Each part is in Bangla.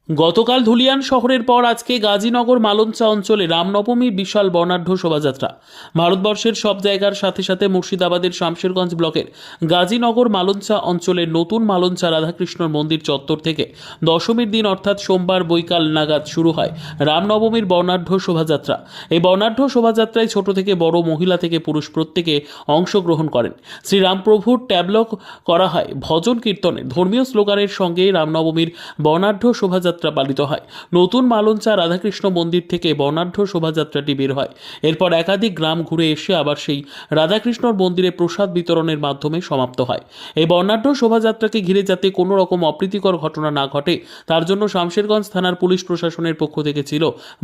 গতকাল ধুলিয়ান শহরের পর আজকে গাজীনগর মালঞ্চা অঞ্চলে রামনবমীর বিশাল বর্ণাঢ্য শোভাযাত্রা। ভারতবর্ষের সব জায়গার সাথে সাথে মুর্শিদাবাদের শামশেরগঞ্জ ব্লকের গাজীনগর মালঞ্চা অঞ্চলের নতুন মালঞ্চা রাধাকৃষ্ণ মন্দির চত্বর থেকে দশমীর দিন অর্থাৎ সোমবার বৈকাল নাগাদ শুরু হয় রামনবমীর বর্ণাঢ্য শোভাযাত্রা। এই বর্ণাঢ্য শোভাযাত্রায় ছোট থেকে বড়, মহিলা থেকে পুরুষ প্রত্যেকে অংশগ্রহণ করেন। শ্রীরামপ্রভুর ট্যাবলো করা হয় ভজন কীর্তনে, ধর্মীয় স্লোগানের সঙ্গে রামনবমীর বর্ণাঢ্য শোভাযাত্রা পালিত হয়। নতুন মালঞ্চা রাধাকৃষ্ণ মন্দির থেকে বর্ণাঢ্য শোভাযাত্রাটি বের হয়। এরপর একাধিক গ্রাম ঘুরে এসে আবার সেই রাধাকৃষ্ণর মন্দিরে প্রসাদ বিতরণের মাধ্যমে সমাপ্ত হয়। এই বর্ণাঢ্য শোভাযাত্রাকে ঘিরে যাতে কোনো রকম অপ্রীতিকর ঘটনা না ঘটে তার জন্য শামশেরগঞ্জ থানার পুলিশ প্রশাসনের পক্ষ থেকে ছিল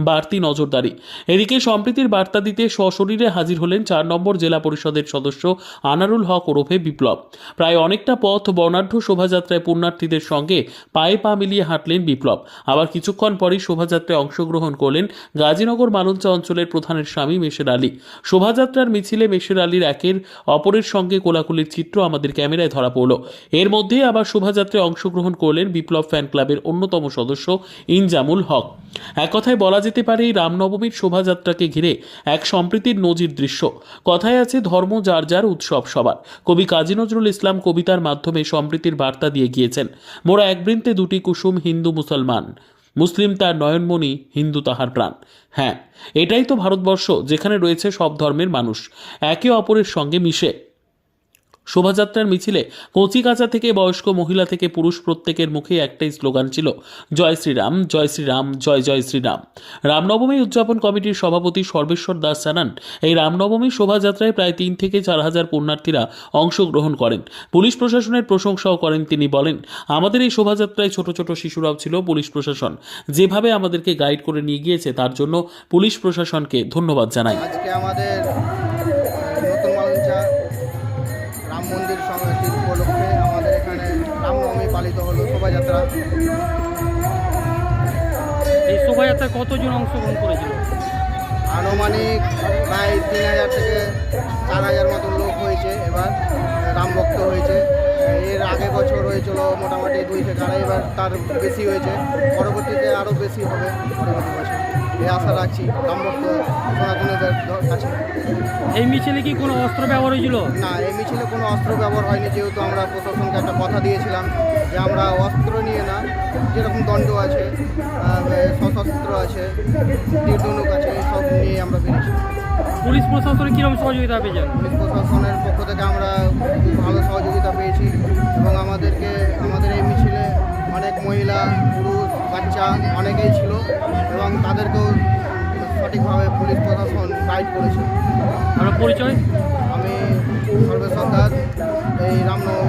বাড়তি নজরদারি। এদিকে সম্প্রীতির বার্তা দিতে সশরীরে হাজির হলেন 4 নম্বর জেলা পরিষদের সদস্য আনারুল হক ওরফে বিপ্লব। প্রায় অনেকটা পথ বর্ণাঢ্য শোভাযাত্রায় পুণ্যার্থীদের সঙ্গে পায়ে পা মিলিয়ে হাঁটলেন বিপ্লব। আবার কিছুক্ষণ পরই শোভাযাত্রায় অংশগ্রহণ করলেন গাজীনগর মালঞ্চা অঞ্চলের প্রধানের স্বামী মেশের আলী। শোভাযাত্রার মিছিলে মেশের আলীর একের অপরের সঙ্গে কোলাকুলির চিত্র আমাদের ক্যামেরায় ধরা পড়ল। এর মধ্যেই আবার শোভাযাত্রায় অংশগ্রহণ করলেন বিপ্লব ফ্যান ক্লাবের অন্যতম সদস্য ইনজামুল হক। এক কথায় বলা যেতে পারে এই রামনবমীর শোভাযাত্রাকে ঘিরে এক সম্প্রীতির নজির দৃশ্য। কথায় আছে, ধর্ম যার যার, উৎসব সবার। কবি কাজী নজরুল ইসলাম কবিতার মাধ্যমে সম্প্রীতির বার্তা দিয়ে গিয়েছেন, মোরা এক বৃন্তে দুটি কুসুম, হিন্দু মুসলমান, মুসলিম তার নয়নমণি, হিন্দু তাহার প্রাণ। হ্যাঁ, এটাই তো ভারতবর্ষ, যেখানে রয়েছে সব ধর্মের মানুষ একে অপরের সঙ্গে মিশে। শোভাযাত্রার মিছিলে কচিকাঁচা থেকে বয়স্ক, মহিলা থেকে পুরুষ প্রত্যেকের মুখে একটাই স্লোগান ছিল, জয় শ্রীরাম, জয় শ্রীরাম, জয় জয় শ্রীরাম। রামনবমী উদযাপন কমিটির সভাপতি সর্বেশ্বর দাস জানান, এই রামনবমী শোভাযাত্রায় প্রায় 3 থেকে 4 হাজার পুণ্যার্থীরা অংশগ্রহণ করেন। পুলিশ প্রশাসনের প্রশংসাও করেন তিনি। বলেন, আমাদের এই শোভাযাত্রায় ছোট ছোট শিশুরাও ছিল। পুলিশ প্রশাসন যেভাবে আমাদেরকে গাইড করে নিয়ে গিয়েছে তার জন্য পুলিশ প্রশাসনকে ধন্যবাদ জানাই। আজকে আমাদের নতুন মালঞ্চা রাম মন্দির সমিতির উপলক্ষে আমাদের এখানে রামনবমী পালিত হলো শোভাযাত্রা। এই শোভাযাত্রায় কতজন অংশগ্রহণ করেছিল? আনুমানিক প্রায় 3000 থেকে 4000 মতো লোক হয়েছে। এবার রাম ভক্ত হয়েছে। এর আগে বছর হয়েছিল মোটামুটি 2 থেকে 2.5, এবার তার বেশি হয়েছে। পরবর্তীতে আরও বেশি হবে পরবর্তী বছর, এই আশা রাখছি রাম ভক্ত সনাতনীদের কাছে। এই মিছিলে কি কোনো অস্ত্র ব্যবহার হয়েছিল? না, এই মিছিলে কোনো অস্ত্র ব্যবহার হয়নি, যেহেতু আমরা প্রশাসনকে একটা কথা দিয়েছিলাম যে আমরা অস্ত্র নিয়ে না, যেরকম দণ্ড আছে, সশস্ত্র আছে, তীর ধনুক আছে, সব নিয়ে আমরা বেরিয়েছি। পুলিশ প্রশাসনের কীরকম সহযোগিতা পেয়েছেন? পুলিশ প্রশাসনের পক্ষ থেকে আমরা খুব ভালো সহযোগিতা পেয়েছি এবং আমাদের এই মিছিলে অনেক মহিলা, পুরুষ, বাচ্চা অনেকেই ছিল এবং তাদেরকেও সঠিকভাবে পুলিশ প্রশাসন গাইড করেছে। আপনার পরিচয়? আমি সর্বেশ্বর দাস, এই রামনবমী